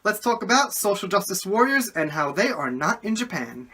Let's talk about social justice warriors and how they are not in Japan.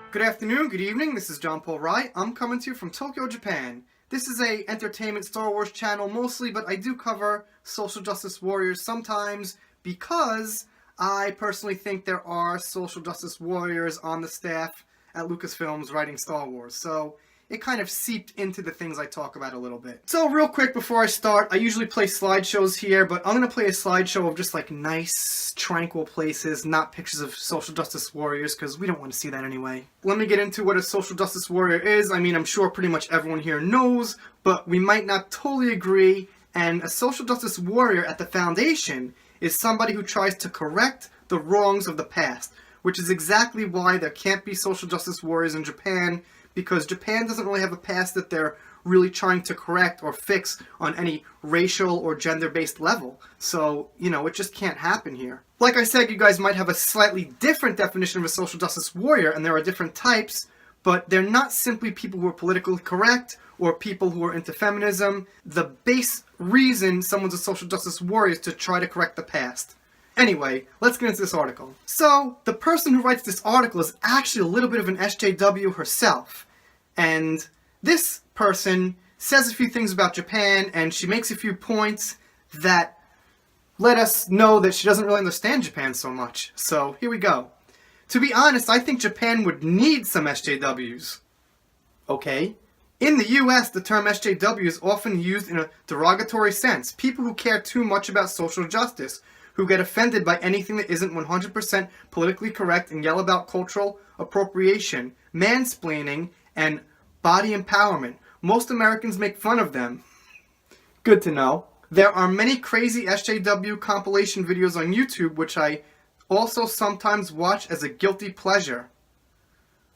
Good afternoon, good evening, this is John Paul Wright. I'm coming to you from Tokyo, Japan. This is a entertainment Star Wars channel mostly, but I do cover social justice warriors sometimes because I personally think there are social justice warriors on the staff at Lucasfilms writing Star Wars. So it kind of seeped into the things I talk about a little bit. So real quick before I start, I usually play slideshows here, but I'm going to play a slideshow of just like nice, tranquil places, not pictures of social justice warriors, because we don't want to see that anyway. Let me get into what a social justice warrior is. I mean, I'm sure pretty much everyone here knows, but we might not totally agree, and a social justice warrior at the Foundation is somebody who tries to correct the wrongs of the past, which is exactly why there can't be social justice warriors in Japan, because Japan doesn't really have a past that they're really trying to correct or fix on any racial or gender-based level. So, it just can't happen here. Like I said, you guys might have a slightly different definition of a social justice warrior, and there are different types, but they're not simply people who are politically correct or people who are into feminism. The base reason someone's a social justice warrior is to try to correct the past. Anyway, let's get into this article. So, the person who writes this article is actually a little bit of an SJW herself. And this person says a few things about Japan, and she makes a few points that let us know that she doesn't really understand Japan so much. So, here we go. To be honest, I think Japan would need some SJWs. Okay? In the US, the term SJW is often used in a derogatory sense. People who care too much about social justice, who get offended by anything that isn't 100% politically correct and yell about cultural appropriation, mansplaining, and body empowerment. Most Americans make fun of them. Good to know. There are many crazy SJW compilation videos on YouTube, which I also sometimes watch as a guilty pleasure.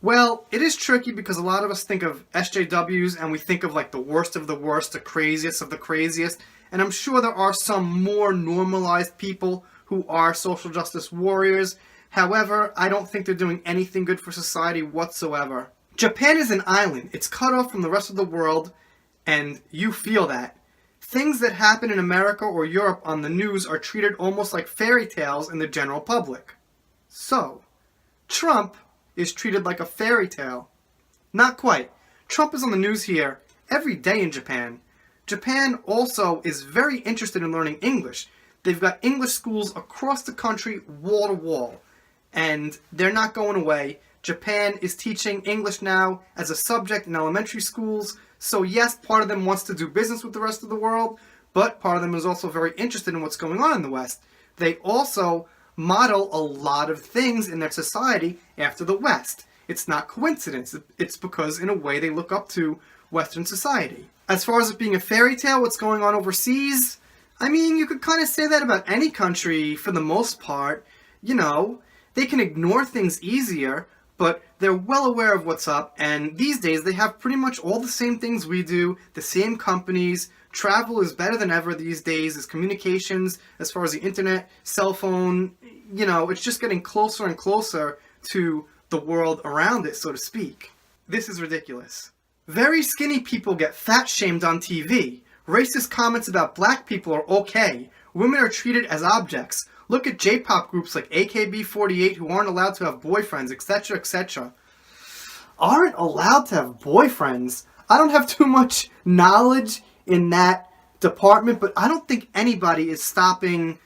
Well, it is tricky because a lot of us think of SJWs and we think of like the worst of the worst, the craziest of the craziest, and I'm sure there are some more normalized people who are social justice warriors. However, I don't think they're doing anything good for society whatsoever. Japan is an island. It's cut off from the rest of the world, and you feel that. Things that happen in America or Europe on the news are treated almost like fairy tales in the general public. So, Trump is treated like a fairy tale. Not quite. Trump is on the news here every day in Japan. Japan also is very interested in learning English. They've got English schools across the country, wall to wall. And they're not going away. Japan is teaching English now as a subject in elementary schools. So yes, part of them wants to do business with the rest of the world, but part of them is also very interested in what's going on in the West. They also model a lot of things in their society after the West. It's not coincidence. It's because, in a way, they look up to Western society. As far as it being a fairy tale, what's going on overseas, I mean, you could kind of say that about any country for the most part. They can ignore things easier, but they're well aware of what's up, and these days they have pretty much all the same things we do, the same companies. Travel is better than ever these days. As communications, as far as the internet, cell phone, it's just getting closer and closer to the world around it, so to speak. This is ridiculous. Very skinny people get fat-shamed on TV. Racist comments about black people are okay. Women are treated as objects. Look at J-pop groups like AKB48 who aren't allowed to have boyfriends, etc., etc. Aren't allowed to have boyfriends? I don't have too much knowledge in that department, but I don't think anybody is stopping,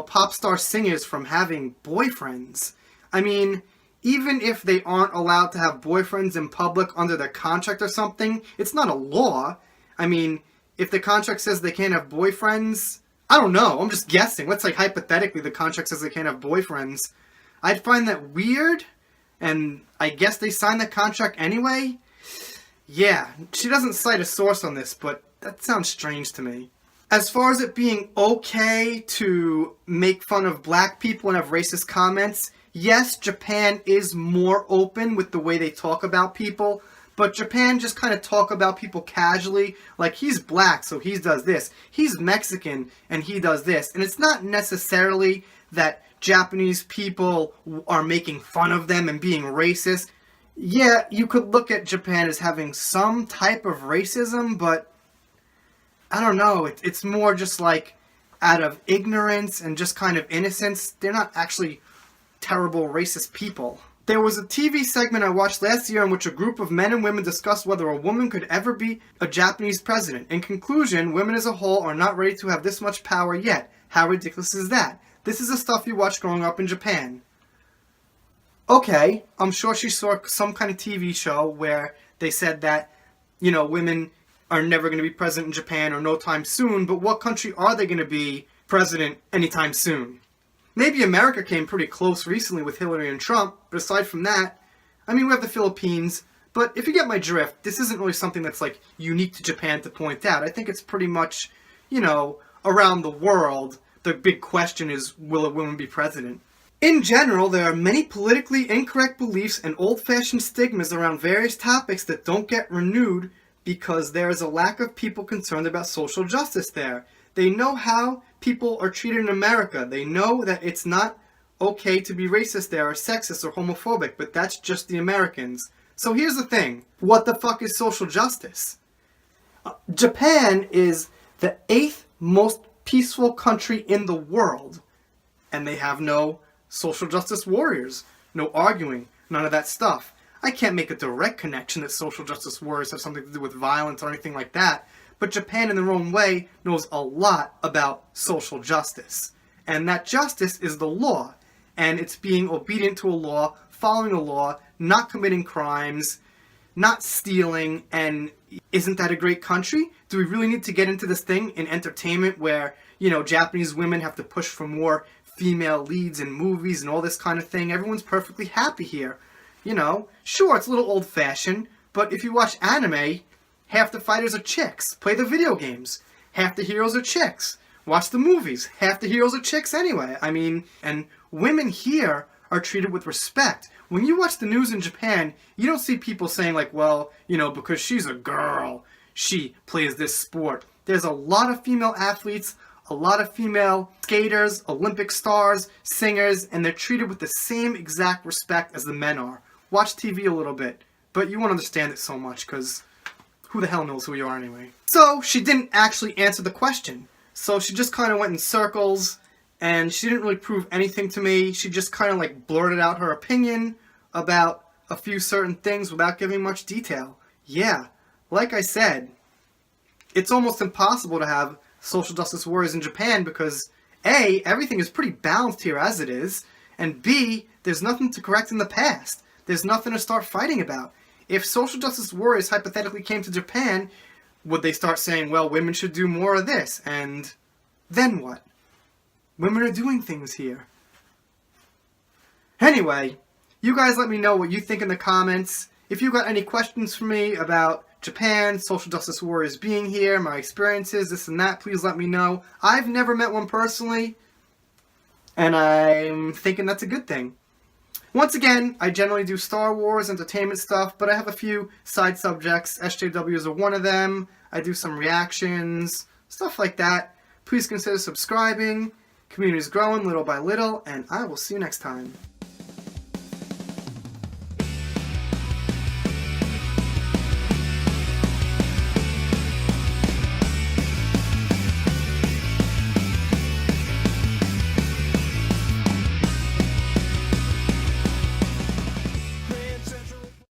pop star singers from having boyfriends. I mean, even if they aren't allowed to have boyfriends in public under their contract or something, it's not a law. I mean, if the contract says they can't have boyfriends, I don't know, I'm just guessing. Let's say hypothetically the contract says they can't have boyfriends. I'd find that weird, and I guess they signed the contract anyway? Yeah, she doesn't cite a source on this, but that sounds strange to me. As far as it being okay to make fun of black people and have racist comments, yes, Japan is more open with the way they talk about people, but Japan just kind of talk about people casually, like he's black, so he does this. He's Mexican, and he does this. And it's not necessarily that Japanese people are making fun of them and being racist. Yeah, you could look at Japan as having some type of racism, but I don't know. It's more just like out of ignorance and just kind of innocence. They're not actually terrible racist people. There was a TV segment I watched last year in which a group of men and women discussed whether a woman could ever be a Japanese president. In conclusion, women as a whole are not ready to have this much power yet. How ridiculous is that? This is the stuff you watched growing up in Japan. Okay, I'm sure she saw some kind of TV show where they said that, women are never going to be president in Japan or no time soon, but what country are they going to be president anytime soon? Maybe America came pretty close recently with Hillary and Trump, but aside from that, we have the Philippines, but if you get my drift, this isn't really something that's unique to Japan to point out. I think it's pretty much, around the world, the big question is, will a woman be president? In general, there are many politically incorrect beliefs and old-fashioned stigmas around various topics that don't get renewed because there is a lack of people concerned about social justice there. They know how people are treated in America. They know that it's not okay to be racist there or sexist or homophobic, but that's just the Americans. So here's the thing. What the fuck is social justice? Japan is the 8th most peaceful country in the world, and they have no social justice warriors. No arguing. None of that stuff. I can't make a direct connection that social justice warriors have something to do with violence or anything like that, but Japan in their own way knows a lot about social justice. And that justice is the law. And it's being obedient to a law, following a law, not committing crimes, not stealing, and isn't that a great country? Do we really need to get into this thing in entertainment where, Japanese women have to push for more female leads in movies and all this kind of thing? Everyone's perfectly happy here. Sure, it's a little old-fashioned, but if you watch anime, half the fighters are chicks. Play the video games. Half the heroes are chicks. Watch the movies. Half the heroes are chicks anyway. And women here are treated with respect. When you watch the news in Japan, you don't see people saying because she's a girl, she plays this sport. There's a lot of female athletes, a lot of female skaters, Olympic stars, singers, and they're treated with the same exact respect as the men are. Watch TV a little bit, but you won't understand it so much because who the hell knows who you are anyway. So she didn't actually answer the question. So she just kind of went in circles, and she didn't really prove anything to me. She just kind of blurted out her opinion about a few certain things without giving much detail. Yeah, like I said, it's almost impossible to have social justice warriors in Japan because A, everything is pretty balanced here as it is, and B, there's nothing to correct in the past. There's nothing to start fighting about. If social justice warriors hypothetically came to Japan, would they start saying, well, women should do more of this? And then what? Women are doing things here. Anyway, you guys let me know what you think in the comments. If you got any questions for me about Japan, social justice warriors being here, my experiences, this and that, please let me know. I've never met one personally, and I'm thinking that's a good thing. Once again, I generally do Star Wars, entertainment stuff, but I have a few side subjects. SJWs are one of them. I do some reactions, stuff like that. Please consider subscribing. Community is growing little by little, and I will see you next time.